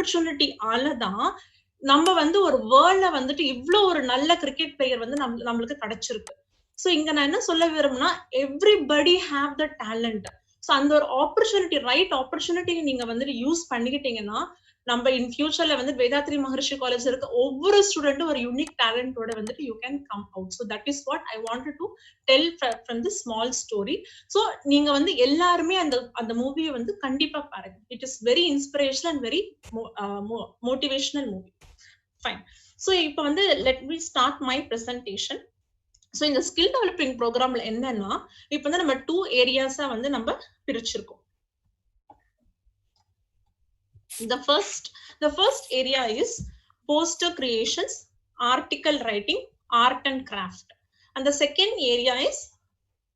Opportunity ஆலதான் நம்ம வந்து ஒரு வேர்ல்ட்ல வந்துட்டு இவ்வளவு ஒரு நல்ல கிரிக்கெட் பிளேயர் வந்து நம்மளுக்கு கிடைச்சிருக்கு. சோ இங்க நான் என்ன சொல்ல விரும்புனா, everybody have the talent. So அந்த ஒரு ஆப்பர்ச்சுனிட்டி, ரைட் ஆப்பர்ச்சுனிட்டி நீங்க வந்துட்டு யூஸ் பண்ணிக்கிட்டீங்கன்னா, நம்ம இன் ஃபியூச்சர்ல வந்து வேதாத்ரி மகர்ஷி காலேஜ் இருக்க ஒவ்வொரு ஸ்டூடெண்ட்டும் ஒரு யூனிக் டேலண்டோட வந்துட்டு you can come out. So that is what I wanted to tell from the small story. So நீங்க வந்து எல்லாருமே அந்த மூவியை வந்து கண்டிப்பா பாருங்க. It is very inspirational and very motivational movie. Fine. So இப்போ வந்து let me start my presentation. So இந்த ஸ்கில் டெவலப்பிங் ப்ரோக்ராம்ல என்னன்னா, இப்போ வந்து நம்ம 2 ஏரியாஸா வந்து நம்ம பிரிச்சிருக்கோம். The first area is poster creations, article writing, art and craft, and the second area is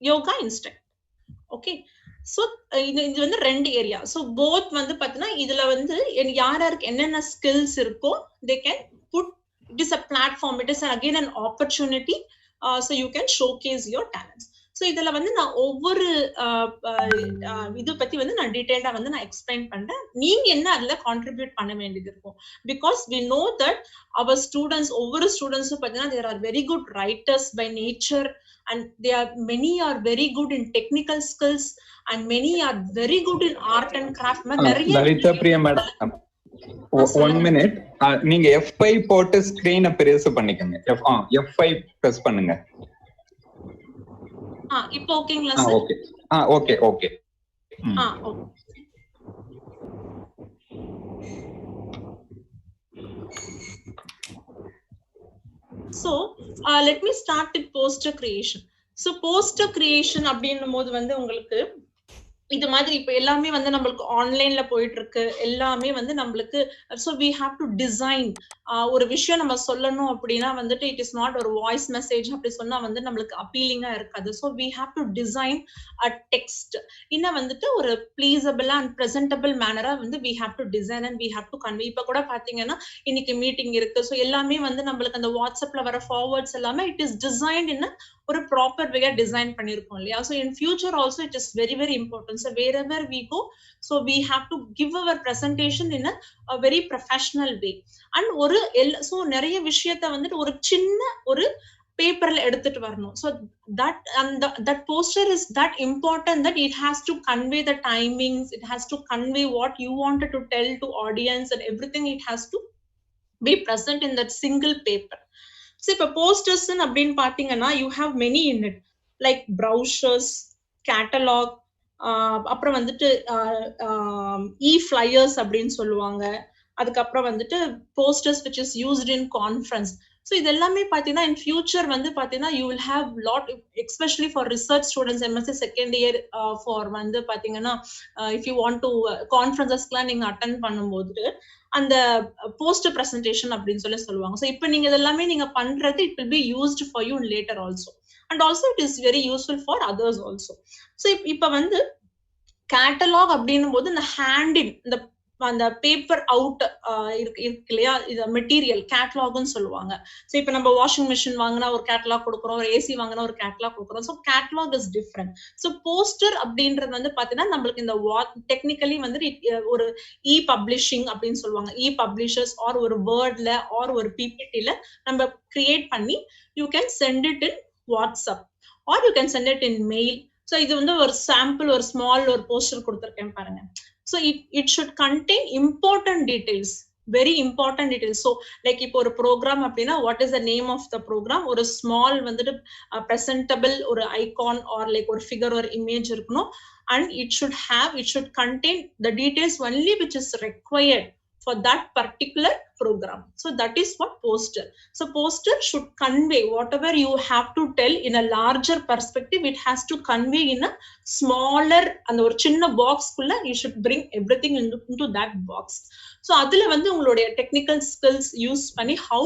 yoga instruct. Okay, so இது வந்து ரெண்டு ஏரியா. ஸோ போத் வந்து பார்த்தீங்கன்னா இதுல வந்து யாருக்கு என்னென்ன ஸ்கில்ஸ் இருக்கோ they can put, it is a platform, it is again an opportunity, so you can showcase your talents. So இதுல வந்து நான் ஒவ்வொரு இது பத்தி வந்து நான் டீடைல்டா வந்து நான் எக்ஸ்பிளைன் பண்றேன். நீங்க என்ன அதுல கான்ட்ரிபியூட் பண்ண வேண்டியது இருக்கும். Because we know that our students, ஒவ்வொரு ஸ்டூடெண்ட்ஸும் பார்த்தீங்கன்னா there are very good writers by nature, and they are many are very good in technical skills and many are very good in art and craft. நிறைய Lalitha Priya madam, 1 minute. நீங்க F5 போட்டு ஸ்கிரீனை பெருசு பண்ணிக்கங்க. F5 press பண்ணுங்க. இப்போ ஓகேங்களா sir? Okay. Okay. Okay. So let me start with poster creation. So poster creation அப்படின்னும் போது வந்து உங்களுக்கு இது மாதிரி இப்ப எல்லாமே வந்து நம்மளுக்கு ஆன்லைன்ல போயிட்டு இருக்கு, எல்லாமே வந்து நம்மளுக்கு. So we have to design. ஒரு விஷயம் நம்ம சொல்லணும் அப்படின்னா வந்துட்டு இட் இஸ் நாட் ஒரு வாய்ஸ் மெசேஜ் அப்படி சொன்னா வந்து நம்மளுக்கு அப்பீலிங்கா இருக்காது. So we have to design a text இன்னும் வந்துட்டு ஒரு ப்ளீசபிளா அண்ட் ப்ரெசென்டபிள் மேனரா வந்து we have to design and we have to convey. இப்ப கூட பாத்தீங்கன்னா இன்னைக்கு மீட்டிங் இருக்கு, ஸோ எல்லாமே வந்து நம்மளுக்கு அந்த வாட்ஸ்அப்ல வர ஃபார்வர்ட்ஸ் எல்லாமே இட் இஸ் டிசைன்ட் இன் ஒரு ப்ராப்பர் வேயா டிசைன் பண்ணிருக்கோம் இல்லையா. So in future also it is very very important. So wherever we go, so we have to give our presentation in a very professional way. And ஒரு so நிறைய விஷயத்தை வந்துட்டு ஒரு சின்ன ஒரு பேப்பர்ல எடுத்துட்டு வரணும். So that poster is that important that it has to convey the timings, it has to convey what you wanted to tell to audience, and everything it has to be present in that single paper. So இப்ப posters அப்படின்னு பாத்தீங்கன்னா you have many in it, like brochures, catalog, அப்புறம் வந்துட்டு e-flyers அப்படின்னு சொல்லுவாங்க. அதுக்கப்புறம் வந்துட்டு posters which is used in conference. So இது எல்லாமே பார்த்தீங்கன்னா இன் ஃபியூச்சர் வந்து பார்த்தீங்கன்னா you will have lot, especially for research students, MSc second year for வந்து பார்த்தீங்கன்னா இஃப் யூ வாண்ட் டு கான்ஃபரன்சஸ்க்குலாம் நீங்கள் அட்டென்ட் பண்ணும்போது அந்த போஸ்டர் ப்ரெசன்டேஷன் அப்படின்னு சொல்லுவாங்க. ஸோ இப்போ நீங்கள் இதெல்லாமே நீங்கள் பண்ணுறது it will be used for you later also, and also it is very useful for others also. So இப்போ வந்து கேட்டலாக் அப்படின்னும் போது இந்த ஹேண்டிங், இந்த அந்த பேப்பர் அவுட் இருக்கு இல்லையா, இது மெட்டீரியல் கேட்டலாக்னு சொல்லுவாங்க. ஸோ இப்போ நம்ம வாஷிங் மிஷின் வாங்கினா ஒரு கேட்டலாக் கொடுக்குறோம், ஒரு ஏசி வாங்கினா ஒரு கேட்டலாக் கொடுக்குறோம். So catalogue is different. So poster அப்படின்றது வந்து பார்த்தீங்கன்னா நம்மளுக்கு இந்த டெக்னிக்கலி வந்து ஒரு இ பப்ளிஷிங் அப்படின்னு சொல்லுவாங்க. இ பப்ளிஷர்ஸ் ஆர் ஒரு வேர்ட்ல ஆர் ஒரு பிபிடில நம்ம கிரியேட் பண்ணி you can send it in WhatsApp or you can send it in mail. So இது வந்து ஒரு சாம்பிள், ஒரு ஸ்மால் ஒரு போஸ்டர் கொடுத்துருக்கேன் பாருங்க. So it should contain important details, very important details. So like இப்போ ஒரு program அப்படின்னா what is the name of the program, ஒரு small வந்துட்டு presentable ஒரு icon or like ஒரு figure or image இருக்கணும், and it should contain the details only which is required for that particular program. So that is what poster. So poster should convey whatever you have to tell in a larger perspective. It has to convey in a smaller, and ஒரு சின்ன box குள்ள you should bring everything into that box. So அதுல வந்து உங்களுடைய technical skills use பண்ணி how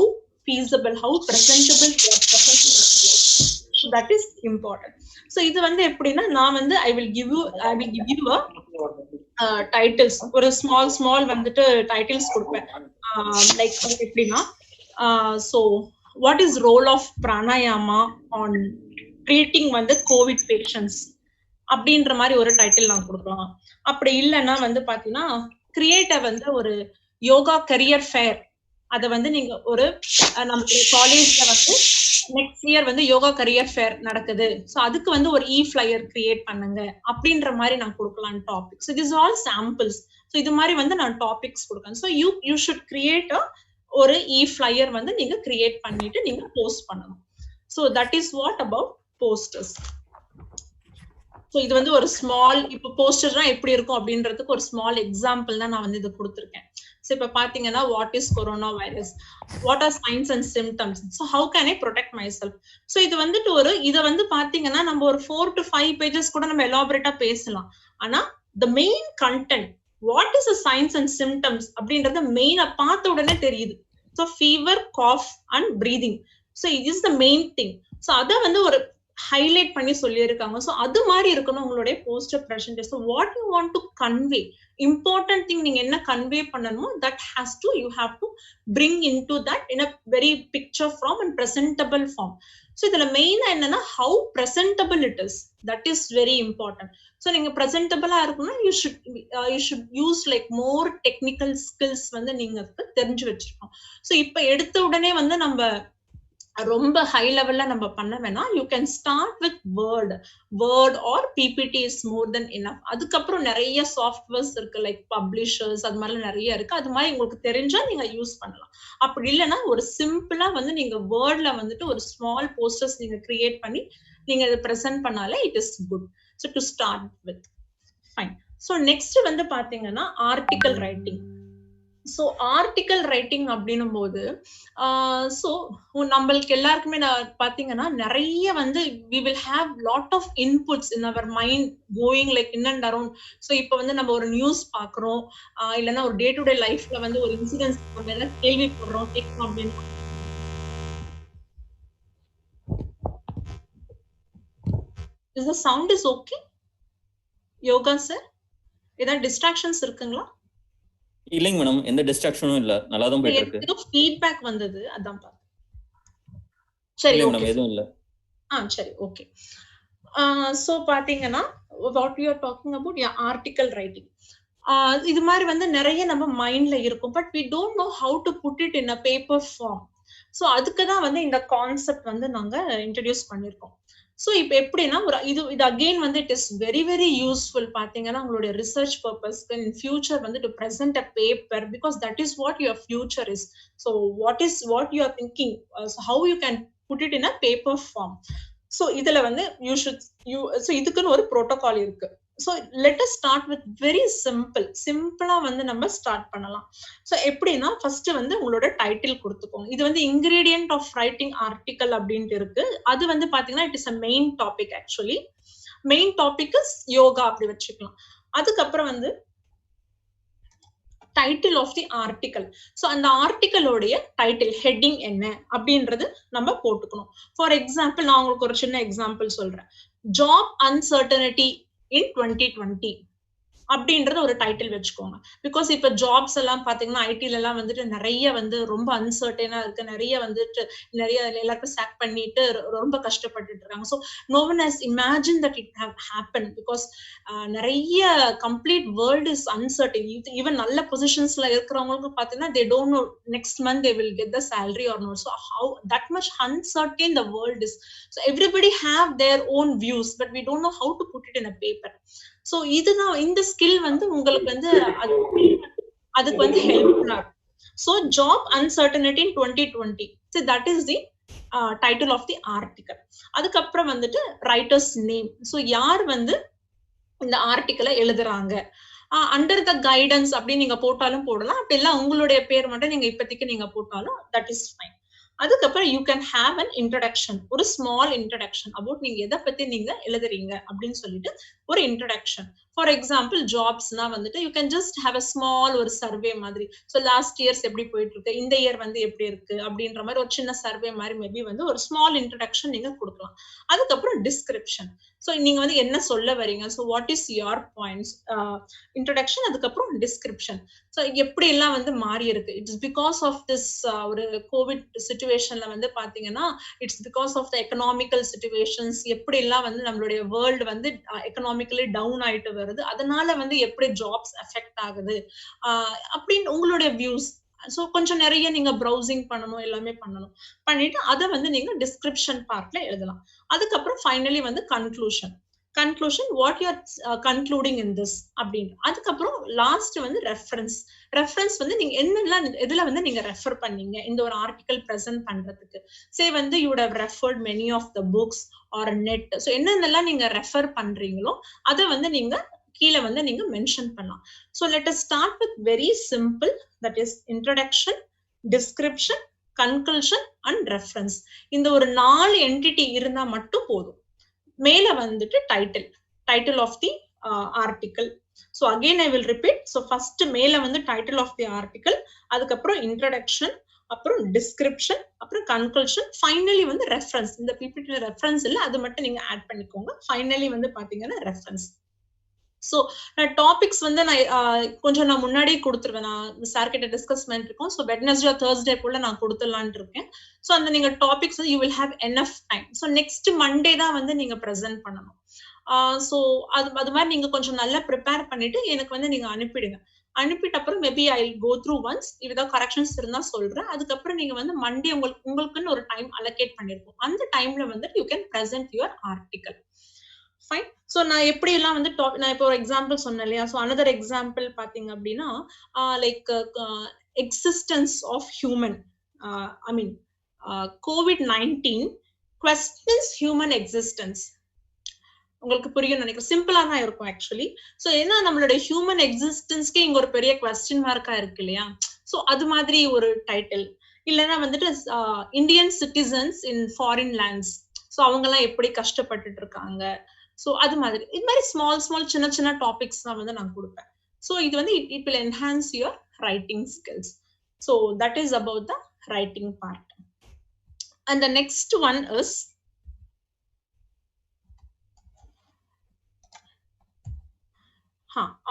feasible, how presentable your presentation. So that is important. So இது வந்து எப்படின்னா நான் வந்து I will give you a titles, ஒரு small வந்துட்டு titles கொடுப்பேன். Like எப்படின்னா so what is role of pranayama on treating வந்து COVID patients அப்படின்ற மாதிரி ஒரு டைட்டில் நான் கொடுக்கலாம். அப்படி இல்லைன்னா வந்து பாத்தீங்கன்னா கிரியேட்டர் வந்து ஒரு யோகா கரியர் ஃபேர் அத வந்து நீங்க ஒரு நம்மளுடைய காலேஜ்ல வந்து நெக்ஸ்ட் இயர் வந்து யோகா கரியர் ஃபேர் நடக்குது, சோ அதுக்கு வந்து ஒரு ஃபிளையர் கிரியேட் பண்ணுங்க அப்படின்ற மாதிரி நான் கொடுக்கலாம் topics. It is all samples. So இது மாதிரி வந்து நான் டாபிக்ஸ் கொடுக்கேன். சோ யூ ஷுட் கிரியேட் ஒரு ஃபிளையர் வந்து நீங்க கிரியேட் பண்ணிட்டு நீங்க போஸ்ட் பண்ணணும். So that is what about posters. So இது வந்து ஒரு ஸ்மால், இப்போ போஸ்டர்னா எப்படி இருக்கும் அப்படின்றதுக்கு ஒரு ஸ்மால் எக்ஸாம்பிள் தான் நான் வந்து இது கொடுத்துருக்கேன். சோ இப்ப பாத்தீங்கன்னா what is corona virus, what are science and symptoms, so how can I protect my self. So இது வந்துட்டு இதை வந்து பாத்தீங்கன்னா நம்ம ஒரு 4 to 5 pages கூட நம்ம எலாபரேட்டா பேசலாம். ஆனா the main content what is signs and symptoms அப்படின்றத மெயினா பார்த்த உடனே தெரியுது. So fever, cough and breathing, so it is the main thing. So அதை வந்து ஒரு ஹைலைட் பண்ணி சொல்லியிருக்காங்க. சோ அது மாதிரி இருக்கணும் உங்களுடைய poster presentation. What you want to convey, important thing நீங்க என்ன கன்வே பண்ணணுமோ that has to you have to bring in to that in a very picture form and presentable form. So இதுல மெயினா என்னன்னா how presentable it is, that is very important. So நீங்க பிரசன்டபிளா இருக்கணும்னா you should use like more technical skills வந்து நீங்க தெரிஞ்சு வச்சிருக்கோம். ஸோ இப்ப எடுத்த உடனே வந்து நம்ம ரொம்ப ஹை லெவல்ல நம்ம பண்ண வேணாம். You can start with word or PPT is more then enough. அதுக்கப்புறம் நிறைய சாஃப்ட்வேர்ஸ் இருக்கு லைக் பப்ளிஷர்ஸ், அது மாதிரி நிறைய இருக்கு. அது மாதிரி உங்களுக்கு தெரிஞ்சா நீங்க யூஸ் பண்ணலாம். அப்படி இல்லைன்னா ஒரு சிம்பிளா வந்து நீங்க வேர்ட்ல வந்துட்டு ஒரு ஸ்மால் போஸ்டர்ஸ் நீங்க கிரியேட் பண்ணி நீங்க இதை ப்ரெசென்ட் பண்ணாலே it is good. So to start with fine. So next வந்து பாத்தீங்கன்னா article writing. So article writing அப்படின்னும் போது ஸோ நம்மளுக்கு எல்லாருக்குமே பாத்தீங்கன்னா நிறைய வந்து we will have lot of inputs in our mind going like in and around. So இப்போ வந்து நம்ம ஒரு நியூஸ் பாக்குறோம், இல்லைன்னா ஒரு டே டு டே லைஃப்ல வந்து ஒரு இன்சிடென்ட்ஸ் நம்ம எல்லாம் கேள்விப்படுறோம் கேட்கணும் அப்படின்னு. Is the sound is okay? Yoga sir, ஏதாவது டிஸ்ட்ராக்ஷன்ஸ் இருக்குங்களா? இல்லைங்க மேடம், எந்த டிஸ்ட்ராக்ஷனும் இல்ல, நல்லா தான் போயிட்டு இருக்கு. ஏதோ ஃபீட்பேக் வந்தது, அதான் பார்த்தேன். சரி மேடம், எதுவும் இல்ல. சரி, ஓகே. சோ பாத்தீங்கன்னா what we are talking about, article writing. இது மாதிரி வந்து நிறைய நம்ம மைண்ட்ல இருக்கும், but we don't know how to put it in a paper form. So அதுக்கு தான் வந்து இந்த கான்செப்ட் வந்து நாங்க இன்ட்ரோடியூஸ் பண்ணிருக்கோம். சோ இப்போ எப்படின்னா இது அகைன் வந்து it is very very useful பாத்தீங்கன்னா உங்களுடைய ரிசர்ச் பர்பஸ்க்கு இன் ஃபியூச்சர் வந்து to present a paper, because that is what your future is. So what you are thinking, how you can put it in a paper form. So இதுல வந்து so இதுக்குன்னு ஒரு protocol இருக்கு. So let us start with very சிம்பிளா வந்து நம்ம start பண்ணலாம். So எப்படின்னா ஃபர்ஸ்ட் வந்து உங்களோட டைட்டில் கொடுத்துக்கோங்க. இது வந்து இன்கிரீடியன்ட் ஆஃப் ரைட்டிங் ஆர்டிகல் அப்படின்ட்டு இருக்கு. அது வந்து பாத்தீங்கன்னா it is a main topic. Actually main topic is yoga, அப்படி வச்சுக்கலாம். அதுக்கப்புறம் வந்து title of the article. So அந்த ஆர்டிகலோடைய டைட்டில் ஹெட்டிங் என்ன அப்படின்றது நம்ம போட்டுக்கணும். ஃபார் எக்ஸாம்பிள் நான் உங்களுக்கு ஒரு சின்ன எக்ஸாம்பிள் சொல்றேன். ஜாப் அன்சர்டனிட்டி இன் 2020 அப்படின்றது ஒரு டைட்டில் வச்சுக்கோங்க. பிகாஸ் இப்ப ஜாப்ஸ் எல்லாம் பாத்தீங்கன்னா ஐடில எல்லாம் வந்துட்டு நிறைய வந்து ரொம்ப அன்சர்டனா இருக்கு, நிறைய எல்லாருக்கும் சாக் பண்ணிட்டு ரொம்ப கஷ்டப்பட்டுட்டு இருக்காங்க. So no one has imagine that it have happen, because நிறைய complete world is uncertain. Even நல்ல பொசிஷன்ஸ்ல இருக்கிறவங்களுக்கு பாத்தீங்கன்னா they don't know next month they will get the salary or not. So how that much uncertain the world is. So everybody have their own views, but we don't know how to put it in a paper. So இதுதான் இந்த skill வந்து உங்களுக்கு வந்து அதுக்கு வந்து ஹெல்ப்ஃபுல்லா இருக்கும். So job uncertainty in 2020, so that is the title of the article. அதுக்கப்புறம் வந்துட்டு ரைட்டர்ஸ் நேம். சோ யார் வந்து இந்த ஆர்டிக்கலை எழுதுறாங்க, அண்டர் த கைடன்ஸ் அப்படின்னு நீங்க போட்டாலும் போடலாம், அப்படி எல்லாம் உங்களுடைய பேர் மட்டும் நீங்க இப்போதைக்கு நீங்க போட்டாலும் தட் இஸ் ஃபைன். அதுக்கப்புறம் you can have an introduction, ஒரு ஸ்மால் இன்ட்ரடக்ஷன் அபவுட் நீங்க எதை பத்தி நீங்க எழுதுறீங்க அப்படின்னு சொல்லிட்டு ஒரு இன்ட்ரடக்ஷன். ஃபார் எக்ஸாம்பிள் ஜாப்ஸ்னா வந்துட்டு you can just have a small ஒரு சர்வே மாதிரி. ஸோ லாஸ்ட் இயர்ஸ் எப்படி போயிட்டு இருக்கு, இந்த இயர் வந்து எப்படி இருக்கு அப்படின்ற மாதிரி ஒரு சின்ன சர்வே மாதிரி மேபி வந்து ஒரு ஸ்மால் இன்ட்ரடக்ஷன் நீங்க கொடுக்கலாம். அதுக்கப்புறம் டிஸ்கிரிப்ஷன். ஸோ நீங்க வந்து என்ன சொல்ல வரீங்க, so what is your points, introduction, அதுக்கப்புறம் டிஸ்கிரிப்ஷன். ஸோ எப்படி எல்லாம் வந்து மாறி இருக்கு, இட்ஸ் பிகாஸ் ஆஃப் திஸ் ஒரு கோவிட் சிச்சுவேஷன்ல வந்து பாத்தீங்கன்னா it's because of the economical situations, எப்படி எல்லாம் வந்து நம்மளுடைய வேர்ல்டு வந்து எக்கனாமிக்கலி டவுன் ஆயிட்டு வருது, வருது, அதனால வந்து எப்படி ஜாப்ஸ் அஃபெக்ட் ஆகுது அப்படின்னு உங்களுடைய வியூஸ். சோ கொஞ்சம் நிறைய நீங்க ப்ரௌசிங் பண்ணணும், எல்லாமே பண்ணணும். பண்ணிட்டு அதை வந்து நீங்க டிஸ்கிரிப்ஷன் பார்ட்ல எழுதலாம். அதுக்கப்புறம் ஃபைனலி வந்து conclusion what you R concluding in this அப்படின்னு. அதுக்கப்புறம் லாஸ்ட் வந்து ரெஃபரன்ஸ் வந்து நீங்க என்னெல்லாம் இதுல வந்து நீங்க ரெஃபர் பண்ணீங்க இந்த ஒரு ஆர்டிகல் பிரசன்ட் பண்றதுக்கு. சே வந்து you would have referred many of the books or net. So என்னென்னலாம் நீங்க ரெஃபர் பண்றீங்களோ அதை வந்து நீங்க கீழே வந்து நீங்க மென்ஷன் பண்ணலாம். So let us start with very simple, that is introduction, description, conclusion and reference. இந்த ஒரு 4 என்டிட்டி இருந்தா மட்டும் போதும். மேல வந்துட்டு title of the article. So again I will repeat. So first மேல வந்து டைட்டில் ஆஃப் தி ஆர்டிகல், அதுக்கப்புறம் இன்ட்ரோடக்ஷன், அப்புறம் டிஸ்கிரிப்ஷன், அப்புறம் கன்க்ளூஷன், ஃபைனலி வந்து ரெஃபரன்ஸ். இந்த பிபிடி ரெஃபரன்ஸ் இல்ல, அது மட்டும் நீங்க ஆட் பண்ணிக்கோங்க. ஃபைனலி வந்து பாத்தீங்கன்னா ரெஃபரன்ஸ். ஸோ நான் டாபிக்ஸ் வந்து கொஞ்சம் நான் முன்னாடியே கொடுத்துருவேன். நான் சார் கிட்ட டிஸ்கஸ்மெண்ட் இருக்கும். ஸோ வெட்னஸ்டே தேர்ஸ்டே போல நான் கொடுத்துடலான் இருக்கேன். ஸோ அந்த நீங்க டாபிக்ஸ் வந்து you will have enough time. So next Monday தான் வந்து நீங்க ப்ரெசென்ட் பண்ணணும். ஸோ அது மாதிரி நீங்க கொஞ்சம் நல்லா ப்ரிப்பேர் பண்ணிட்டு எனக்கு வந்து நீங்க அனுப்பிடுங்க. அனுப்பிட்ட அப்புறம் maybe I go through once. ஏதாவது கரெக்ஷன்ஸ் இருந்தா சொல்றேன். அதுக்கப்புறம் நீங்க வந்து மண்டே உங்களுக்குன்னு ஒரு டைம் அலோகேட் பண்ணிருக்கோம். அந்த டைம்ல வந்து you can present your article. Fine. So நான் எப்படி எல்லாம் வந்து நான் இப்போ ஒரு எக்ஸாம்பிள் சொன்னேன் இல்லையா. ஸோ அனதர் எக்ஸாம்பிள் பாத்தீங்க அப்படின்னா like existence of human, I mean COVID-19 questions human existence. உங்களுக்கு புரியும் நினைக்கிறேன். சிம்பிளா தான் இருக்கும் ஆக்சுவலி. ஸோ ஏன்னா நம்மளுடைய ஹியூமன் எக்ஸிஸ்டன்ஸ்க்கே இங்க ஒரு பெரிய கொஸ்டின் மார்க்கா இருக்கு இல்லையா. ஸோ அது மாதிரி ஒரு டைட்டில். இல்லைன்னா வந்துட்டு இந்தியன் சிட்டிசன்ஸ் இன் ஃபாரின் லேண்ட்ஸ். ஸோ அவங்க எல்லாம் எப்படி கஷ்டப்பட்டுட்டு இருக்காங்க. ஸோ அது மாதிரி இது மாதிரி ஸ்மால் சின்ன டாபிக்ஸ் தான் வந்து நான் கொடுப்பேன். ஸோ இது வந்து it will enhance your writing skills. So that is about the writing part. And the next one is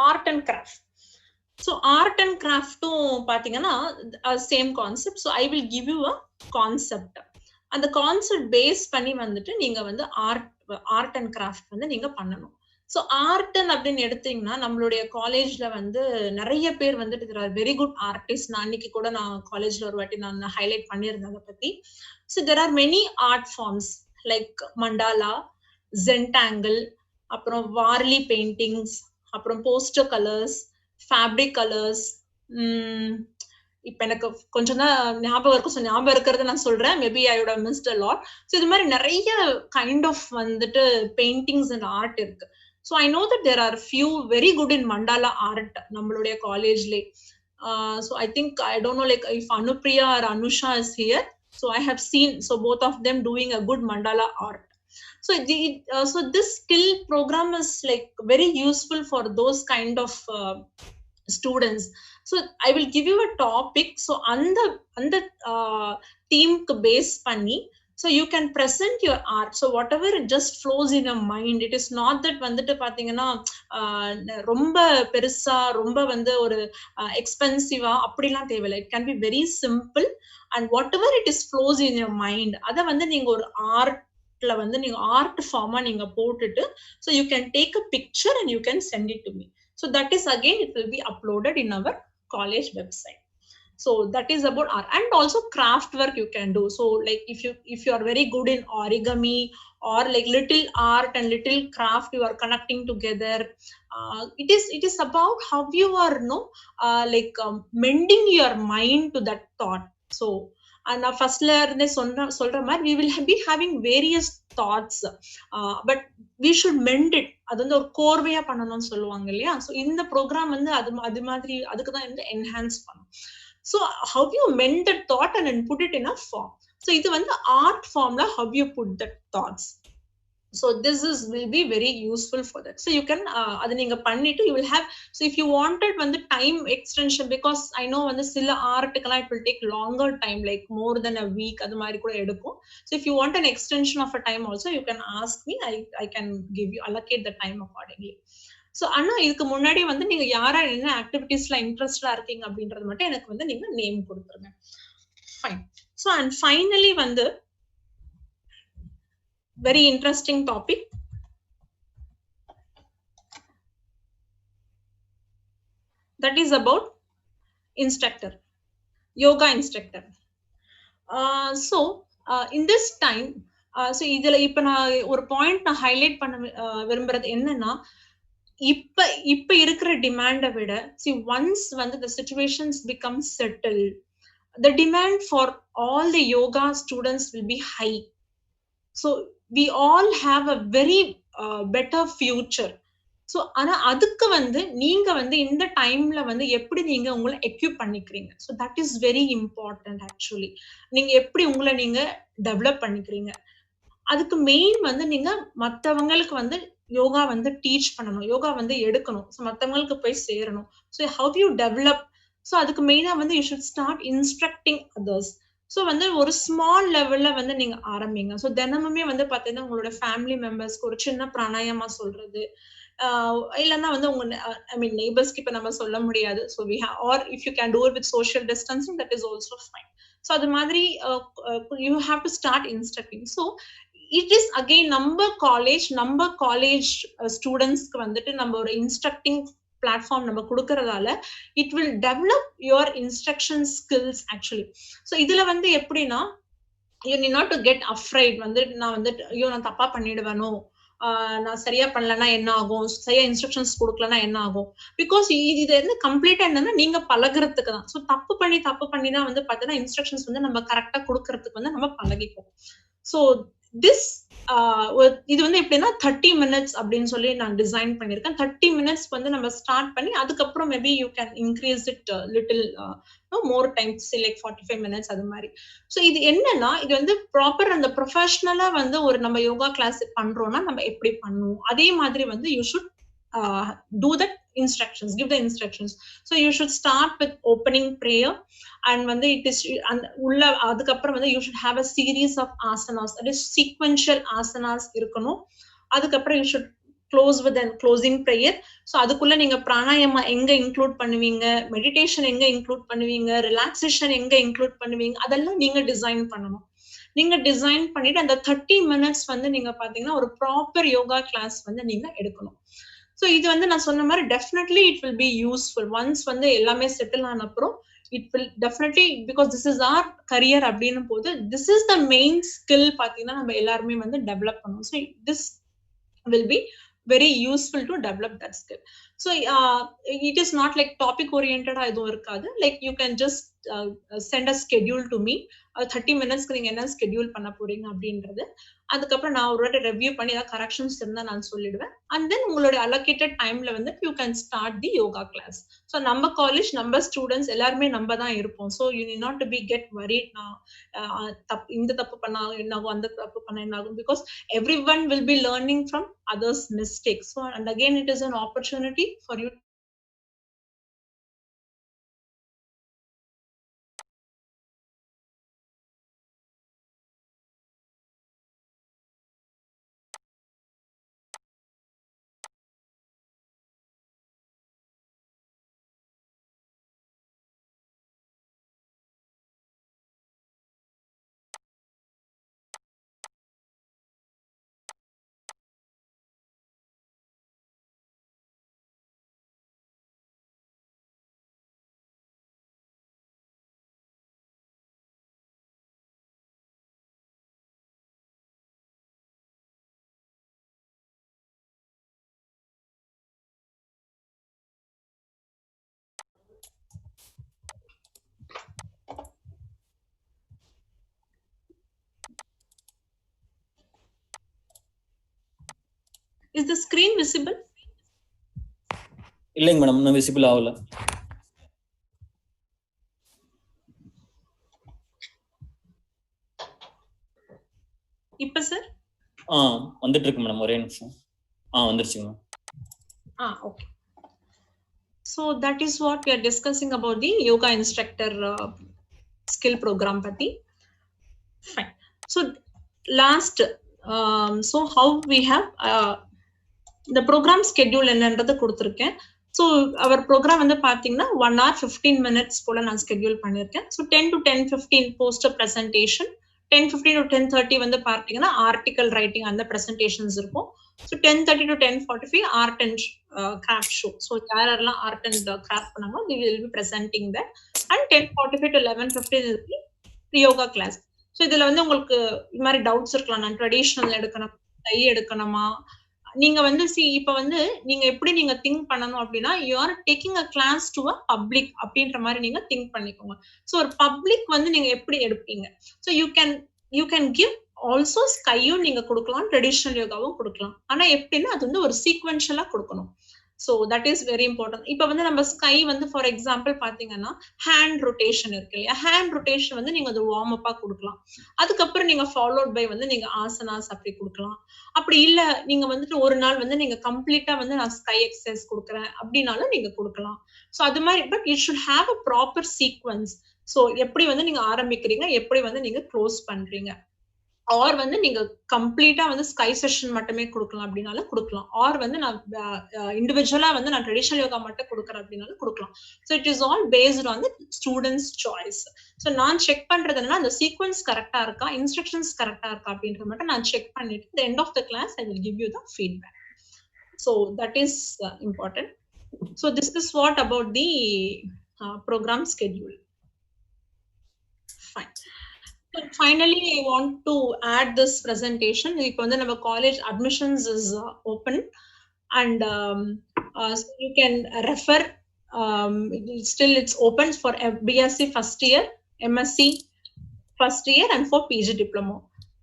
art and craft. So art and கிராஃப்டும் பாத்தீங்கன்னா same concept. So I will give you a concept. அந்த concept base பண்ணி வந்துட்டு நீங்க வந்து art and craft வந்து நீங்க பண்ணணும். ஸோ ஆர்ட் அப்படின்னு எடுத்தீங்கன்னா நம்மளுடைய காலேஜ்ல வந்து நிறைய பேர் வந்துட்டு வெரி குட் ஆர்டிஸ்ட். நான் அன்னைக்கு கூட நான் காலேஜ்ல ஒரு வாட்டி நான் ஹைலைட் பண்ணியிருந்தேன் அதை பத்தி. So there are many art forms like mandala, zentangle, அப்புறம் வார்லி பெயிண்டிங்ஸ், அப்புறம் போஸ்டர் கலர்ஸ், ஃபேப்ரிக் கலர்ஸ். இப்ப எனக்கு கொஞ்சம் தான் ஞாபகம் இருக்கும். ஸோ ஞாபகம் இருக்கிறத நான் சொல்றேன். Maybe I would have missed a lot. So இது மாதிரி நிறைய கைண்ட் ஆஃப் வந்துட்டு பெயிண்டிங்ஸ் அண்ட் ஆர்ட் இருக்கு. So I know that there are few very good in mandala art நம்மளுடைய காலேஜ்லே. So I think I don't know like if Anupriya or Anusha is here. So I have seen so both of them doing a good mandala art. So this skill program is like very useful for those kind of students. So I will give you a topic. So on the theme base panni, so you can present your art. So whatever it just flows in your mind. It is not that வந்துட்டு பாத்தீங்கன்னா ரொம்ப பெருசா ரொம்ப வந்து ஒரு எக்ஸ்பென்சிவா அப்படிலாம் தேவையில்லை. It can be very simple and whatever it is flows in your mind. அத வந்து நீங்க ஒரு ஆர்ட்ல வந்து நீங்க ஆர்ட் ஃபார்மா நீங்க போட்டுட்டு so you can take a picture and you can send it to me. So that is again it will be uploaded in our college website. So that is about art. And also craft work you can do. So like if you are very good in origami or like little art and little craft you are connecting together, it is about how you are mending your mind to that thought. So and firstல இருந்தே சொல்ற மாதிரி we will be having various thoughts, but we should mend it. அது வந்து ஒரு கோர்வையா பண்ணணும்னு சொல்லுவாங்க இல்லையா. So இந்த ப்ரோக்ராம் வந்து அது மாதிரி அதுக்கு தான் வந்து என்ஹான்ஸ் பண்ணும். So how you mend that thought and then put it in a form. So இது வந்து art formula how you put that thoughts. So this will be very useful for that. So you can அது நீங்க பண்ணிட்டு you will have. So if you wanted வந்து time extension, because I know வந்து சில ஆர்ட்டுக்கெல்லாம் it will take longer time like more than a week அது மாதிரி கூட எடுக்கும். So if you want an extension of a time also you can ask me. I can give you allocate the time accordingly. So ஆனா இதுக்கு முன்னாடி வந்து நீங்க யாரா என்ன ஆக்டிவிட்டிஸ்ல இன்ட்ரெஸ்டா இருக்கீங்க அப்படின்றது மட்டும் எனக்கு வந்து நீங்க நேம் கொடுத்துருங்க. ஃபைன். ஸோ அண்ட் ஃபைனலி வந்து very interesting topic. that is about instructor, yoga instructor. So in this time, so இதுல இப்ப நான் ஒரு பாயிண்ட் நான் ஹைலைட் பண்ண விரும்புறது என்னன்னா, இப்ப இருக்கிற டிமாண்டை விட ஒன்ஸ் வந்து the situations become settled, the demand for all the yoga students will be high. So we all have a very better future. So ஆனா அதுக்கு வந்து நீங்க வந்து இந்த டைம்ல வந்து எப்படி நீங்க உங்களை எக்யூப் பண்ணிக்கிறீங்க, so that is very important. Actually நீங்க எப்படி உங்களை நீங்க டெவலப் பண்ணிக்கிறீங்க, அதுக்கு மெயின் வந்து நீங்க மற்றவங்களுக்கு வந்து யோகா வந்து டீச் பண்ணணும், யோகா வந்து எடுக்கணும், ஸோ மற்றவங்களுக்கு போய் சேரணும். So how you develop, so அதுக்கு மெயினா வந்து you should start instructing others. So வந்து ஒரு ஸ்மால் லெவல்ல வந்து நீங்க ஆரம்பிங்க. ஸோ தினமுமே வந்து பாத்தீங்கன்னா உங்களோட ஃபேமிலி மெம்பர்ஸ்க்கு ஒரு சின்ன பிராணாயாமா சொல்றது, இல்லைன்னா வந்து உங்க ஐ மீன் நெய்பர்ஸ்க்கு இப்ப நம்ம சொல்ல முடியாது. So we have, or if you can do it with social distancing, that is also fine. So அது மாதிரி you have to start instructing. So it is again நம்ம காலேஜ் ஸ்டூடெண்ட்ஸ்க்கு வந்துட்டு நம்ம ஒரு இன்ஸ்ட்ரக்டிங் பிளாட்ஃபார்ம் நம்ம கொடுக்கறதால it will develop your instruction skills actually. So இதுல வந்து எப்படின்னா, you need not to get afraid. வந்து நான் வந்துட்டு ஐயோ நான் தப்பா பண்ணிடுவேனோ, நான் சரியா பண்ணலன்னா என்ன ஆகும், சரியா இன்ஸ்ட்ரக்ஷன்ஸ் கொடுக்கலன்னா என்ன ஆகும், பிகாஸ் இது வந்து கம்ப்ளீட்டா என்னன்னா நீங்க பழகுறதுக்கு தான். ஸோ தப்பு பண்ணி தான் வந்து பார்த்தீங்கன்னா இன்ஸ்ட்ரக்ஷன்ஸ் வந்து நம்ம கரெக்டா கொடுக்கறதுக்கு வந்து நம்ம பழகிப்போம். ஸோ திஸ் இது வந்து எப்படின்னா 30 minutes அப்படின்னு சொல்லி நான் டிசைன் பண்ணிருக்கேன். 30 minutes வந்து நம்ம ஸ்டார்ட் பண்ணி அதுக்கப்புறம் maybe you can increase it little more time, like 45 minutes அது மாதிரி. ஸோ இது என்னன்னா, இது வந்து ப்ராப்பர் அந்த ப்ரொஃபஷனலா வந்து ஒரு நம்ம யோகா கிளாஸ் பண்றோம்னா நம்ம எப்படி பண்ணுவோம், அதே மாதிரி வந்து you should do the instructions, give the instructions. So you should start with opening prayer, and வந்து it is உள்ள அதுக்கப்புறம் வந்து you should have a series of asanas, that is sequential asanas இருக்கணும். அதுக்கப்புறம் you should close with a closing prayer. So அதுக்குள்ள நீங்க பிராணாயாமா எங்க include பண்ணுவீங்க, மெடிடேஷன் எங்க இன்க்ளூட் பண்ணுவீங்க, ரிலாக்ஸேஷன் எங்க இன்க்ளூட் பண்ணுவீங்க, அதெல்லாம் நீங்க டிசைன் பண்ணணும். நீங்க டிசைன் பண்ணிட்டு அந்த 30 minutes வந்து நீங்க பாத்தீங்கன்னா ஒரு ப்ராப்பர் யோகா கிளாஸ் வந்து நீங்க எடுக்கணும். ஸோ இது வந்து நான் சொன்ன மாதிரி definitely it will be useful. Once வந்து எல்லாமே செட்டில் ஆன அப்புறம் it will definitely, because this is our career அப்படின்னும் போது this is the main skill பாத்தீங்கன்னா நம்ம எல்லாருமே வந்து டெவலப் பண்ணணும். So this will be very useful to develop that skill. So it is not like topic oriented எதுவும் இருக்காது. Like you can just send a schedule to me. 30 minutes நீங்க என்ன schedule பண்ண போறீங்க அப்படின்றது, அதுக்கப்புறம் நான் ஒரு வாட்டி ரிவ்யூ பண்ணி ஏதாவது கரெக்ஷன்ஸ் இருந்தா நான் சொல்லிடுவேன். அண்ட் தென் உங்களோட அலோகேட்டட் டைம்ல வந்து you can start the yoga class. So நம்ம காலேஜ் நம்ம ஸ்டூடெண்ட்ஸ் எல்லாருமே நம்ம தான் இருப்போம். So you need not to be get worried, நான் இந்த தப்பு பண்ணா என்னாகும், அந்த தப்பு பண்ணா என்னாகும், because everyone will be learning from others mistakes. So and again it is an opportunity for you. Is the screen visible? இல்லைங்க மேடம், இன்னும் விசிபிள் ஆகல. இப்ப சார் வந்துட்டு இருக்கு மேடம், ஒரே நிமிஷம். வந்துருச்சுங்க. Okay. So that is what we are discussing about the yoga instructor skill program pati. Fine. So last so how we have the program schedule என்னன்றதை கொடுத்துருக்கேன். ஸோ அவர் ப்ரோக்ராம் வந்து பார்த்தீங்கன்னா 1 hour 15 minutes போல நான் ஸ்கெடியூல் பண்ணியிருக்கேன். So 10 to 10:15 poster presentation, 10:15 to 10:30 வந்து பார்த்தீங்கன்னா article writing அந்த ப்ரெசன்டேஷன்ஸ் இருக்கும். So 10:30 to 10:45 art and craft show. So யாரெல்லாம் ஆர்ட் அண்ட் கிராஃப்ட் பண்ணாங்களோ they will be presenting that. And 10:45 to 11:15 is the yoga class. So இதுல வந்து உங்களுக்கு இது மாதிரி டவுட்ஸ் இருக்கலாம். நான் ட்ரெடிஷ்னல் எடுக்கணும், டை எடுக்கணுமா? நீங்க வந்து இப்ப வந்து நீங்க எப்படி நீங்க திங்க் பண்ணணும் அப்படின்னா, you are taking a class to a public அப்படின்ற மாதிரி நீங்க திங்க் பண்ணிக்கோங்க. ஸோ ஒரு பப்ளிக் வந்து நீங்க எப்படி எடுப்பீங்க? So you can give also ஸ்கையும் நீங்க கொடுக்கலாம், ட்ரெடிஷ்னல் யோகாவும் கொடுக்கலாம். ஆனா எப்படின்னா அது வந்து ஒரு சீக்வென்ஷியலா கொடுக்கணும். So that is very important. இப்ப வந்து நம்ம ஸ்கை வந்து ஃபார் எக்ஸாம்பிள் பாத்தீங்கன்னா ஹேண்ட் ரொட்டேஷன் இருக்கு இல்லையா? ஹேண்ட் ரொட்டேஷன் வந்து நீங்க அது வார்ம் அப்பா கொடுக்கலாம். அதுக்கப்புறம் நீங்க ஃபாலோட் பை வந்து நீங்க ஆசனாஸ் அப்படி கொடுக்கலாம். அப்படி இல்ல நீங்க வந்துட்டு ஒரு நாள் வந்து நீங்க கம்ப்ளீட்டா வந்து நான் ஸ்கை எக்ஸசைஸ் கொடுக்குறேன் அப்படின்னாலும் நீங்க கொடுக்கலாம். ஸோ அது மாதிரி but it should have a proper sequence. So எப்படி வந்து நீங்க ஆரம்பிக்கிறீங்க, எப்படி வந்து நீங்க க்ளோஸ் பண்றீங்க. ஆர் வந்து நீங்க கம்ப்ளீட்டா வந்து ஸ்கை செஷன் மட்டுமே கொடுக்கலாம் அப்படின்னாலும் கொடுக்கலாம். ஆர் வந்து நான் இண்டிவிஜுவலா வந்து நான் ட்ரெடிஷனல் யோகா மட்டும் கொடுக்குறேன் அப்படின்னாலும் கொடுக்கலாம். So it is all based on the students choice. So நான் செக் பண்றதுன்னா அந்த சீக்வன்ஸ் கரெக்டா இருக்கா, இன்ஸ்ட்ரக்ஷன்ஸ் கரெக்டா இருக்கா அப்படின்ற மட்டும் நான் செக் பண்ணிட்டு the end of the class I will give you the feedback. So that is important. So this is what about the program schedule. Fine. So finally, I want to add this presentation. If our college admissions is open, and so you can refer. Still, it's open for BSc first year, MSc first year, and for PG diploma.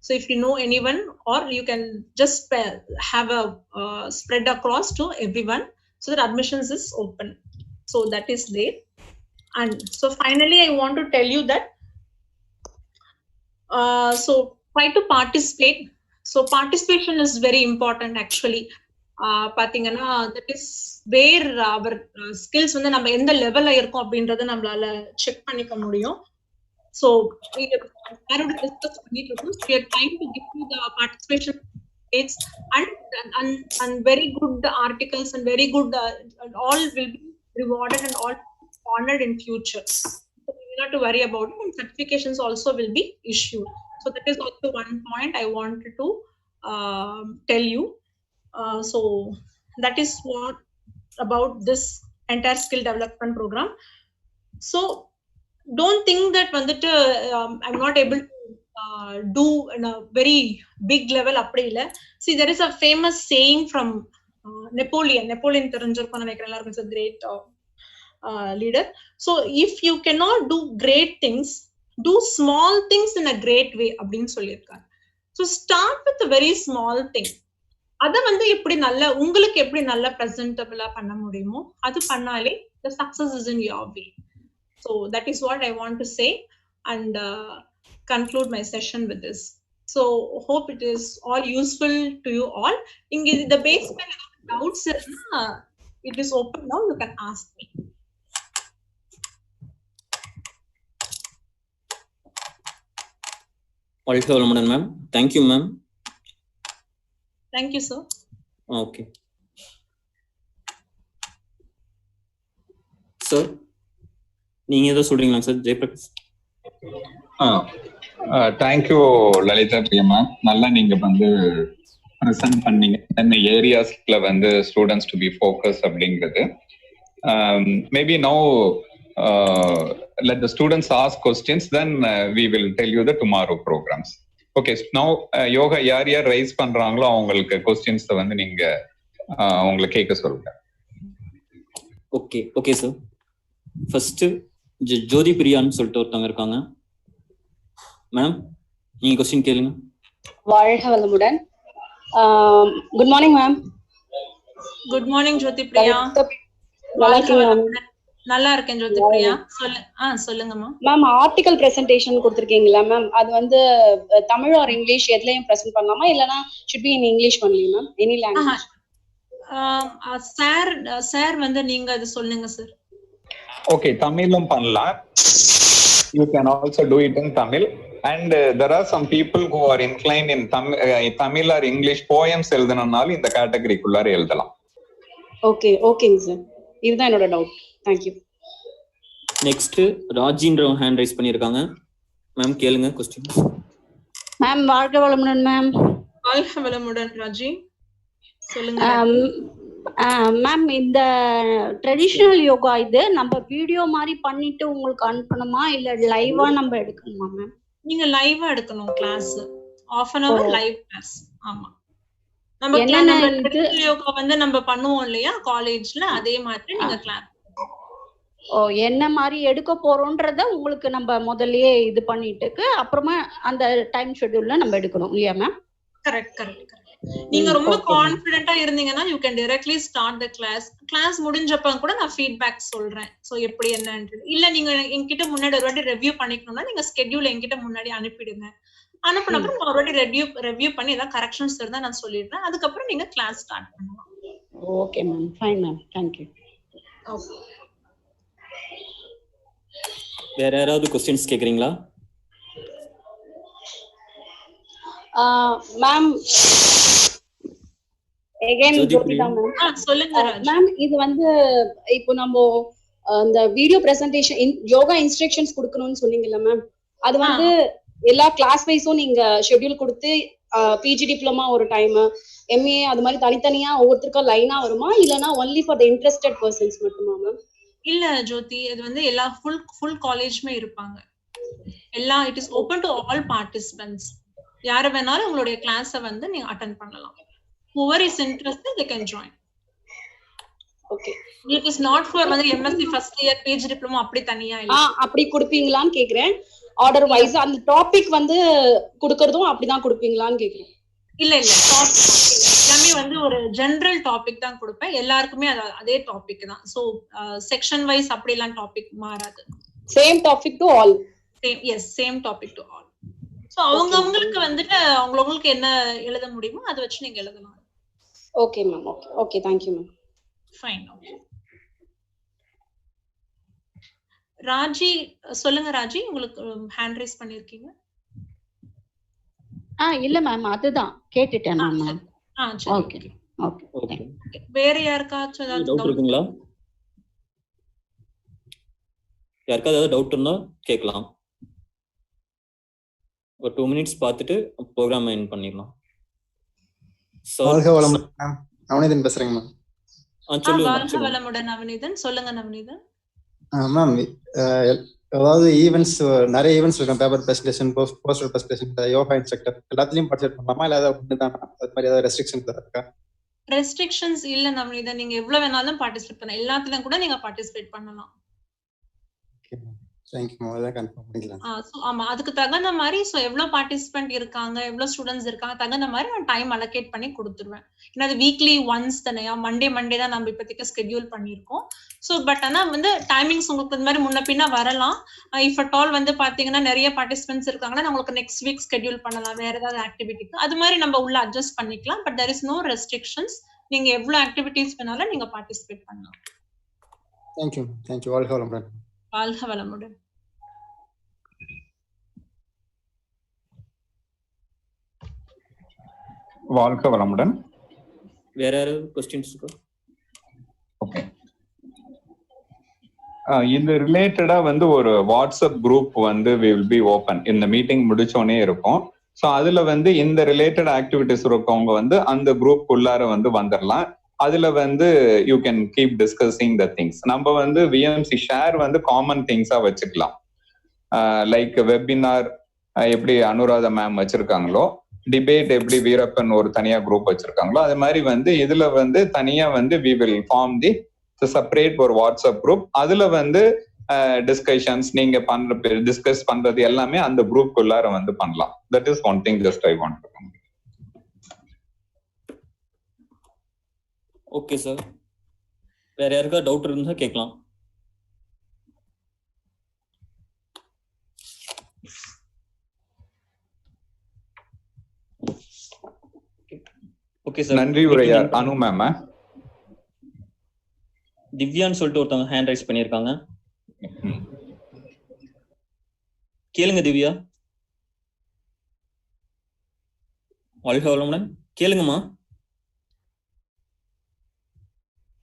So if you know anyone, or you can just have a spread across to everyone, so that admissions is open. So that is there. And so finally, I want to tell you that. So try to participate. So participation is very important actually. பாத்தீங்கன்னா that is where our skills வந்து நம்ம எந்த லெவல்ல இருக்கோம் அப்படின்றத நம்மளால check பண்ணிக்க முடியும். So we are discuss பண்ணிட்டு இருக்கோம். We are trying to give you the participation rates and very good articles and very good all will be rewarded and all honored in future. Not to worry about it, and certifications also will be issued. So that is also one point I wanted to tell you. So that is what about this entire skill development program. So don't think that I'm not able to do in a very big level. See, there is a famous saying from Napoleon தெரிஞ்சிருக்கும் நினைக்கிறேன் எல்லாருக்கும். It's a great leader. So if you cannot do great things, do small things in a great way அப்படின்னு சொல்லியிருக்காங்க. So start with a very small thing. அத வந்து எப்படி நல்ல உங்களுக்கு எப்படி நல்ல பிரசன்டபிளா பண்ண முடியுமோ அது பண்ணாலே the success is in your way. So that is what I want to say and conclude my session with this. So hope it is all useful to you all. இங்க the basement doubts it is open now, you can ask me. வாழ்க வளமுடன் ma'am. Thank you ma'am. Thank you sir. Okay sir, நீங்க ஏதோ சொல்றீங்களா sir? Jayaprakash. Thank you Lalitha பிரியமா. நல்லா நீங்க வந்து ப்ரெசென்ட் பண்ணீங்க என்ன ஏரியாஸ்ல வந்து ஸ்டூடெண்ட்ஸ் டு பி ஃபோக்கஸ் அப்படிங்கிறது. Maybe no let the students ask questions, then we will tell you the tomorrow programs. Okay, so now yoga யார் ரைஸ் பண்றாங்களோ அவங்களுக்கு questions வந்து நீங்க அவங்கள கேட்க சொல்லுங்க. Okay sir. ஃபர்ஸ்ட் ஜோதி பிரியான்னு சொல்லிட்டு ஒருத்தவங்க இருக்காங்க. மேம் நீங்க क्वेश्चन கேளுங்க. வாழ்க வளமுடன். Good morning ma'am. Good morning Jyothi Priya. நல்லா இருக்கேன் ஜோதி பிரியா. சொல்லுங்கம்மா. மேம் ஆர்டிகல் பிரசன்டேஷன் கொடுத்திருக்கீங்களா மேம்? அது வந்து தமிழ் ஆர் இங்கிலீஷ் எதுலயும் பிரசன்ட் பண்ணலாமா, இல்லனா should be in English only ma'am? Any language? Sir வந்து நீங்க அது சொல்லுங்க சார். ஓகே, தமிழும் பண்ணலாம். You can also do it in Tamil, and there are some people who are inclined in Tamil or English poems எழுதணும்னாலும் இந்த கேட்டகரிக்குள்ளார எழுதலாம். ஓகேங்க sir. இதுதான் என்னோட டவுட். Thank you. நெக்ஸ்ட் ராஜின்ற ஹேண்ட் ரைஸ் பண்ணிருக்காங்க. மேம் கேளுங்க क्वेश्चन. மேம் வாழ்க வளமுடன் மேம். வாழ்க வளமுடன் ராஜி. சொல்லுங்க ராஜி. மேம் இந்த ட்ரெடிஷனல் யோகா இது நம்ம வீடியோ மாதிரி பண்ணிட்டு உங்களுக்கு அனுப்பணுமா இல்ல லைவா நம்ம எடுக்கணுமா மேம்? நீங்க லைவா எடுக்கணும் class. half an hour live class. ஆமா. நம்ம ட்ரெடிஷனல் யோகா வந்து நம்ம பண்ணுவோம் இல்லையா காலேஜ்ல, அதே மாதிரி நீங்க கிளாஸ். என்ன மாதிரி எடுக்க போறோம்ன்றத உங்களுக்கு நம்ம முதல்லயே இது பண்ணிட்டு அப்புறமா அந்த டைம் ஷெட்யூல்ல நம்ம எடுக்கணும் இல்லையா மேம்? Correct correct correct. நீங்க ரொம்ப கான்ஃபிடென்ட்டா இருந்தீங்கன்னா you can directly start the class முடிஞ்சப்ப கூட நான் ஃபீட்பேக் சொல்றேன். சோ எப்படி என்னன்னு. இல்ல நீங்க என்கிட்ட முன்னாடி ஒரு வாட்டி ரிவ்யூ பண்ணிக்கணும்னா நீங்க ஸ்கெட்யூல் என்கிட்ட முன்னாடி அனுப்பிடுங்க. அனுப்புன அப்புறம் நான் ஒரு வாட்டி ரிவ்யூ பண்ணி ஏதாவது கரெக்ஷன்ஸ் இருந்தா நான் சொல்லிடுறேன். அதுக்கு அப்புறம் நீங்க கிளாஸ் ஸ்டார்ட் பண்ணலாம். Okay ma'am. Fine ma'am. Thank you. Okay. வேற யாராவது क्वेश्चंस கேக்குறீங்களா? Ma'am again Jyothika ma'am. சொல்லுங்க ராஜ். மேம் இது வந்து இப்போ நம்ம அந்த வீடியோ பிரசன்டேஷன் யோகா இன்ஸ்ட்ரக்ஷன்ஸ் கொடுக்கணும்னு சொன்னீங்கல்ல மேம், அது வந்து எல்லா கிளாஸ் வைஸும் நீங்க ஷெட்யூல் கொடுத்து பிஜி டிப்ளமா ஒரு டைம், எம்ஏ அது மாதிரி தனித்தனியா ஒவ்வொருத்தருக்கும் லைனா வருமா இல்லனா only for the interested persons மட்டுமா மேம்? இல்ல ஜோதி, இது வந்து எல்லா ஃபுல் காலேஜ்மே இருப்பாங்க. எல்லா it is open to all participants. யார வேணாலும் உங்களுடைய கிளாஸை வந்து நீங்க அட்டெண்ட் பண்ணலாம். whoever is interested they can join. Okay. It is not for வந்து MSc first year PG diploma அப்படி தனியா இல்ல. அப்படி கொடுப்பீங்களான்னு கேக்குறேன். ஆர்டர் வைஸ் அந்த டாபிக் வந்து கொடுக்கறதும் அப்படிதான் கொடுப்பீங்களான்னு கேக்குறேன். இல்ல டாபிக் எல்லாமே வந்து ஒரு ஜெனரல் டாபிக் தான் கொடுப்பேன். எல்லாருக்குமே அதே டாபிக் தான். சோ செக்ஷன் வைஸ் அப்படி எல்லாம் டாபிக் மாறாது. Same topic to all. Same topic to all. So அவங்களுக்கு வந்துட்டு அவங்களுக்கு என்ன எழுத முடியுமோ அதை வச்சு நீங்க எழுதலாம். Okay ma'am. Okay thank you ma'am. Fine. Okay Raji சொல்லுங்க. ராஜி உங்களுக்கு ஹேண்ட் ரைஸ் பண்ணிருக்கீங்க. இல்ல மேம் அதுதான் கேட்டுட்டேன் மேம். சரி. Okay okay. வேற யாருக்காச்சும் ஏதாவது டவுட் இருக்குங்களா? யாருக்காவது ஏதாவது டவுட் இருந்தா கேட்கலாம். ஒரு 2 minutes பார்த்துட்டு ப்ரோக்ராம் எண்ட் பண்ணிடலாம். நவநீதன் பேசுறேங்க மேம். வாழ்க வளமுடன் நவநீதன். சொல்லுங்க நவநீதன். மேம் அதாவது ஈவென்ட்ஸ் நிறைய ஈவென்ட்ஸ் இருக்கும். Paper presentation, poster presentation, yoga instructor எல்லாத்துலயும் பார்ட்டிசிபேட் பண்ணலாமா இல்ல ஏதாவது ஒண்ணுதான் அது மாதிரி ஏதாவது ரெஸ்ட்ரிக்ஷன்ஸ் இருக்கா? ரெஸ்ட்ரிக்ஷன்ஸ் இல்ல நவநீதன், நீங்க எவ்வளவு வேணாலும் பார்ட்டிசிபேட் பண்ணலாம். எல்லாத்துலயும் கூட நீங்க பார்ட்டிசிபேட் பண்ணலாம். ஆமா அதுக்கு தகுந்த மாதிரி எவ்வளவு பார்ட்டிசிபென்ட் இருக்காங்க, எவ்வளவு ஸ்டூடெண்ட்ஸ் இருக்காங்க தகுந்த மாதிரி நான் டைம் அலோகேட் பண்ணி கொடுத்துருவேன். ஏன்னா அது வீக்லி ஒன்ஸ் தானே, மண்டே தான் நம்ம இப்போதைக்கு ஸ்கெட்யூல் பண்ணிருக்கோம். சோ பட் ஆனா வந்து டைமிங்ஸ் உங்களுக்கு இந்த மாதிரி முன்ன பின்ன வரலாம். இஃப் அட் ஆல் வந்து பாத்தீங்கன்னா நிறைய பார்ட்டிசிபென்ட்ஸ் இருக்காங்கன்னா நான் உங்களுக்கு நெக்ஸ்ட் வீக் ஸ்கெட்யூல் பண்ணலாம் வேற ஏதாவது ஆக்டிவிட்டிக்கு. அது மாதிரி நம்ம உள்ள அட்ஜஸ்ட் பண்ணிக்கலாம். But there is no restrictions. நீங்க எவ்வளவு ஆக்டிவிட்டிஸ் வேணாலும் நீங்க பார்ட்டிசிபேட் பண்ணலாம். Thank you. வாழ்க வளமுடன். வாழ்க வளமுடன். வாழ்க வளமுடன். வேற யாராவது क्वेश्चंस இருக்கா? ஓகே. இந்த ரிலேட்டடா வந்து ஒரு வாட்ஸ்அப் குரூப் வந்து we will be open. இந்த மீட்டிங் முடிச்சோனே இருக்கும். ஸோ அதுல வந்து இந்த ரிலேட்டட் ஆக்டிவிட்டிஸ் இருக்கவங்க வந்து அந்த குரூப் உள்ளார வந்து வந்துடலாம். அதுல வந்து you can keep discussing the things. நம்ம வந்து விஎம்சி ஷேர் வந்து காமன் திங்ஸா வச்சுக்கலாம். லைக் வெபினார் எப்படி அனுராதா மேம் வச்சிருக்காங்களோ, டிபேட் எப்படி வீரப்பன் ஒரு தனியா குரூப் வச்சிருக்காங்களோ, அது மாதிரி வந்து இதுல வந்து தனியா வந்து we will form the separate ஒரு வாட்ஸ்அப் குரூப். அதுல வந்து டிஸ்கஷன்ஸ் நீங்க டிஸ்கஸ் பண்றது எல்லாமே அந்த குரூப் குள்ளார வந்து பண்ணலாம். That is one thing just I want to complete. Okay sir. வேற யாருக்கா டவுட் இருந்தா கேட்கலாம். Okay sir. நன்றி உரையார் அனு மேம். திவ்யான்னு சொல்லிட்டு ஒருத்தவங்க ஹேண்ட் ரைஸ் பண்ணியிருக்காங்க. கேளுங்க திவ்யா. வாழ்க வளமுடன். கேளுங்கம்மா.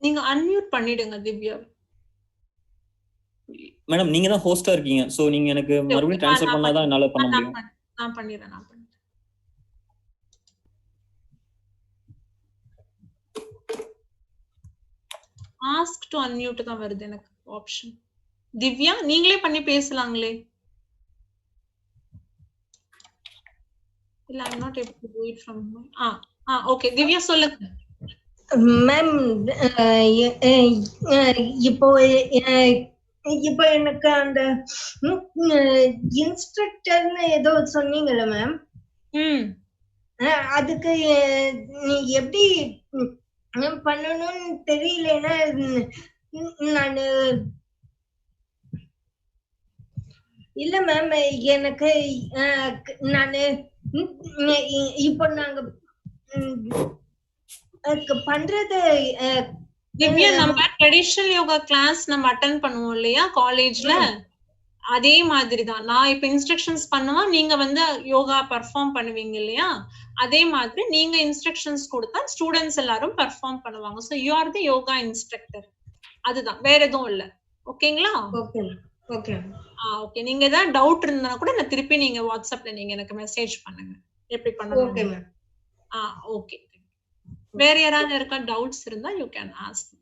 நீங்க அன்மியூட் பண்ணிடுங்க திவ்யா. மேடம் நீங்க தான் ஹோஸ்டா இருக்கீங்க. சோ நீங்க எனக்கு மறுபடியும் ட்ரான்ஸ்ஃபர் பண்ணாதான் என்னால பண்ண முடியும். நான் பண்ணிடுறேன். ஆஸ்க் டு அன்மியூட் தான் வருது எனக்கு ஆப்ஷன். திவ்யா நீங்களே பண்ணி பேசலாங்களே. இல்ல I'm not able to do it from okay Divya சொல்லுங்க. மேம் இப்போ இப்போ எனக்கு அந்த இன்ஸ்ட்ரக்டர்னு ஏதோ சொன்னீங்கல்ல மேம், அதுக்கு எப்படி பண்ணணும்னு தெரியலன்னா நானு இல்ல மேம் எனக்கு நானு இப்போ நாங்க பண்றது திவ்யா நம்ம ட்ரெடிஷனல் யோகா கிளாஸ் நம்ம அட்டெண்ட் பண்ணுவோம் இல்லையா காலேஜ்ல, அதே மாதிரி தான். நான் இப்ப இன்ஸ்ட்ரக்ஷன்ஸ் பண்ணுவா, நீங்க வந்து யோகா பெர்ஃபார்ம் பண்ணுவீங்க இல்லையா, அதே மாதிரி நீங்க இன்ஸ்ட்ரக்ஷன்ஸ் கொடுத்தா ஸ்டூடெண்ட்ஸ் எல்லாரும் பெர்ஃபார்ம் பண்ணுவாங்க. So you are the yoga instructor. அதுதான், வேற எதுவும் இல்ல. ஓகேங்களா? Okay okay okay. நீங்க ஏதாவது டவுட் இருந்தா கூட நான் திருப்பி நீங்க வாட்ஸ்அப்ல நீங்க எனக்கு மெசேஜ் பண்ணுங்க எப்படி பண்ணணும். Okay ma'am. ஓகே. வேற யாராவது இருக்கா டவுட்ஸ் இருந்தா யூ கேன் ஆஸ்க்.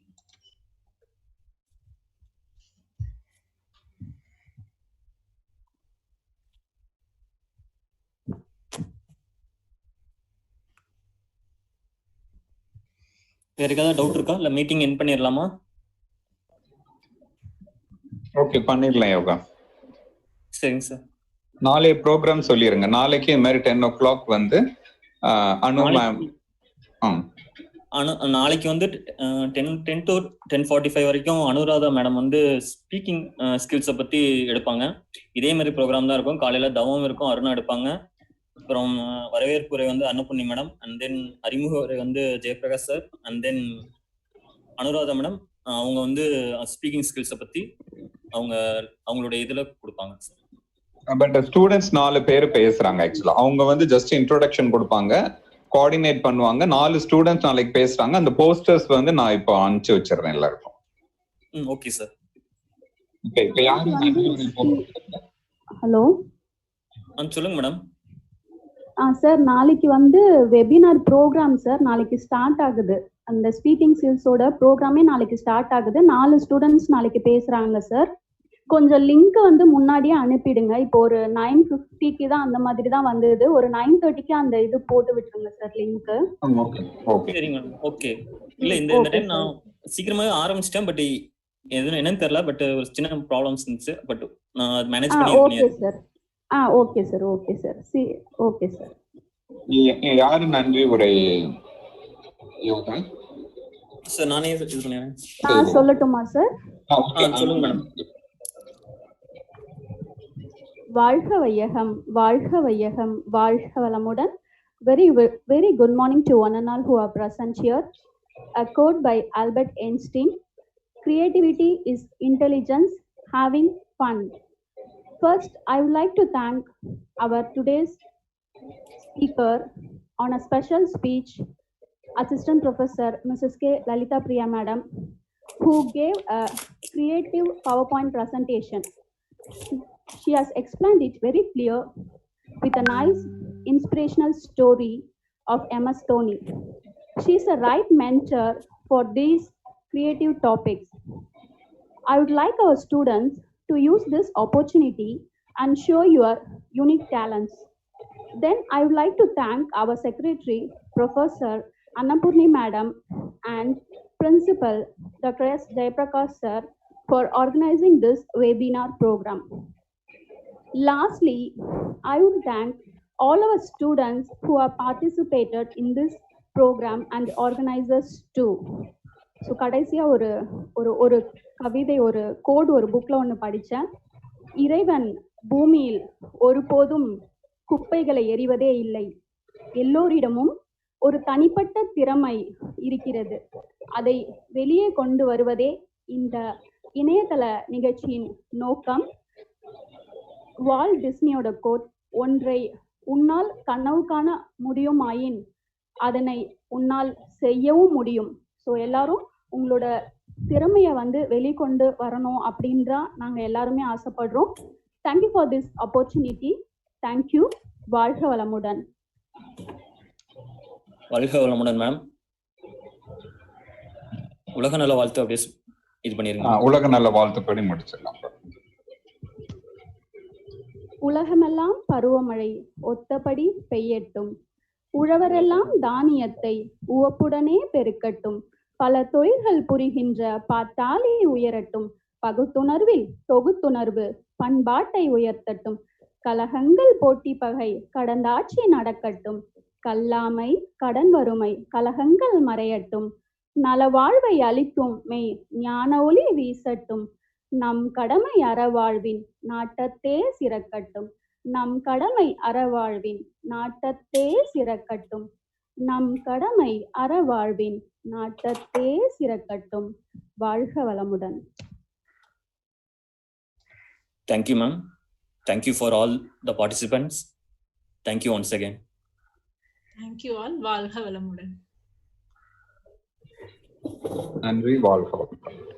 வேற ஏதாவது டவுட் இருக்கா இல்ல மீட்டிங் எண்ட் பண்ணிரலாமா? ஓகே பண்ணிடலாம் யோகா. சரிங்க சார். நாளைய ப்ரோக்ராம் சொல்லிருங்க. நாளைக்கு இந்த மாதிரி 10 o'clock வந்து அனு மேம் நாளைக்கு வந்து 10 to 10:45 வரைக்கும் அனுராதா மேடம் வந்து ஸ்பீக்கிங் ஸ்கில்ஸை பத்தி எடுப்பாங்க. இதே மாதிரி ப்ரோக்ராம் தான் இருக்கும். காலையில தவம் இருக்கும், அருணா எடுப்பாங்க. அப்புறம் வரவேற்பு உரை வந்து அன்னபூர்ணி மேடம், அண்ட் தென் அறிமுக உரை வந்து Jayaprakash sir, and then Anuradha madam அவங்க வந்து ஸ்பீக்கிங் ஸ்கில்ஸை பத்தி அவங்களுடைய இதுல கொடுப்பாங்க. பட் ஸ்டூடெண்ட்ஸ் 4 பேர் பேசுறாங்க. ஆக்சுவலா அவங்க வந்து ஜஸ்ட் இன்ட்ரோடக்ஷன் கொடுப்பாங்க, கோஆர்டினேட் பண்ணுவாங்க. 4 ஸ்டூடெண்ட்ஸ் நாளைக்கு பேசுறாங்க. அந்த போஸ்டர்ஸ் வந்து நான் இப்போ அனுப்பிச்சு வச்சிருந்தேன் எல்லாருக்கும். Okay sir. ஓகே. இப்போ யாரு ஹலோ சொல்லுங்க மேடம். சார் நாளைக்கு வந்து வெபினார் ப்ரோக்ராம் சார் நாளைக்கு ஸ்டார்ட் ஆகுது. அந்த ஸ்பீக்கிங் ஸ்கில்ஸோட ப்ரோக்ராமே நாளைக்கு ஸ்டார்ட் ஆகுது. 4 ஸ்டூடெண்ட்ஸ் நாளைக்கு பேசுறாங்க சார். கொஞ்சம் லிங்க் வந்து முன்னாடியே அனுப்பிடுங்க. இப்போ ஒரு 9:50க்கு தான் அந்த மாதிரி தான் வந்தது. ஒரு 9:30க்கு அந்த இது போட்டு விட்டுருங்க சார் லிங்க். ஓகே சரிங்க மேடம். ஓகே. இல்ல இந்த டைம் நான் சீக்கிரமாவே ஆரம்பிச்சிட்டேன். பட் எதுவும் என்னன்னு தெரியல. பட் ஒரு சின்ன ப்ராப்ளம்ஸ் இருந்துச்சு. பட் நான் மேனேஜ் பண்ணி okay sir. Okay sir. Okay sir. Okay sir. யாரு நன்றி உரை யோகா சார்? நானே இது பண்ணிறேன். சொல்லட்டுமா சார்? சொல்லுங்க மேடம். வாழ்க வையகம், வாழ்க வையகம், வாழ்க வளமுடன். Very good morning to one and all who are present here. A quote by Albert Einstein: creativity is intelligence having fun. First, I would like to thank our today's speaker on a special speech, Assistant Professor Mrs. K. Lalita Priya Madam, who gave a creative PowerPoint presentation. She has explained it very clear with a nice inspirational story of MS Dhoni. She is a right mentor for these creative topics. I would like our students to use this opportunity and show your unique talents. Then I would like to thank our secretary, Professor Annapurni Madam, and Principal Dr. S. Jayaprakash Sir for organizing this webinar program. Lastly, I would thank all our students who have participated in this program and organizers too. So கடைசியாக ஒரு கவிதை, ஒரு code, ஒரு புக்கில் ஒன்று படித்தேன். இறைவன் பூமியில் ஒருபோதும் குப்பைகளை எறிவதே இல்லை. எல்லோரிடமும் ஒரு தனிப்பட்ட திறமை இருக்கிறது. அதை வெளியே கொண்டு வருவதே இந்த இணையதள நிகழ்ச்சியின் நோக்கம். வால்ட் டிஸ்னியோட கோட்: ஒன்றை உன்னால் கனவு காண முடியுமாயின் அதனை உன்னால் செய்யவும் முடியும். ஸோ எல்லாரும் உங்களோட திறமையை வந்து வெளிக்கொண்டு வரணும் அப்படின்றா நாங்கள் எல்லாருமே ஆசைப்படுறோம். Thank you for this opportunity. Thank you. வாழ்க வளமுடன். வாழ்க வளமுடன் மேம். உலக நல வாழ்த்து அப்படியே இது பண்ணிருங்க. உலக நல வாழ்த்துப்படி முடிச்சிடலாம். உலகமெல்லாம் பருவமழை ஒத்தபடி பெய்யட்டும். உழவரெல்லாம் தானியத்தை உவப்புடனே பெருக்கட்டும். பல தொழில்கள் புரிகின்ற பாட்டாளி உயரட்டும். பகுத்துணர்வில் தொகுத்துணர்வு பண்பாட்டை உயர்த்தட்டும். கலகங்கள் போட்டி பகை கடந்தாட்சி நடக்கட்டும். கல்லாமை கடன் வறுமை கலகங்கள் மறையட்டும். நலவாழ்வை அளிக்கும் மெய் ஞான ஒளி வீசட்டும். நம் கடமை அறவாழ்வின் நாட்டத்தே சிறக்கட்டும். நம் கடமை அறவாழ்வின் நாட்டத்தே சிறக்கட்டும். நம் கடமை அறவாழ்வின் நாட்டத்தே சிறக்கட்டும். வாழ்க வளமுடன். Thank you, ma'am. Thank you for all the participants. Thank you once again. Thank you all. வாழ்க வளமுடன். நன்றி. வாழ்க வளமுடன்.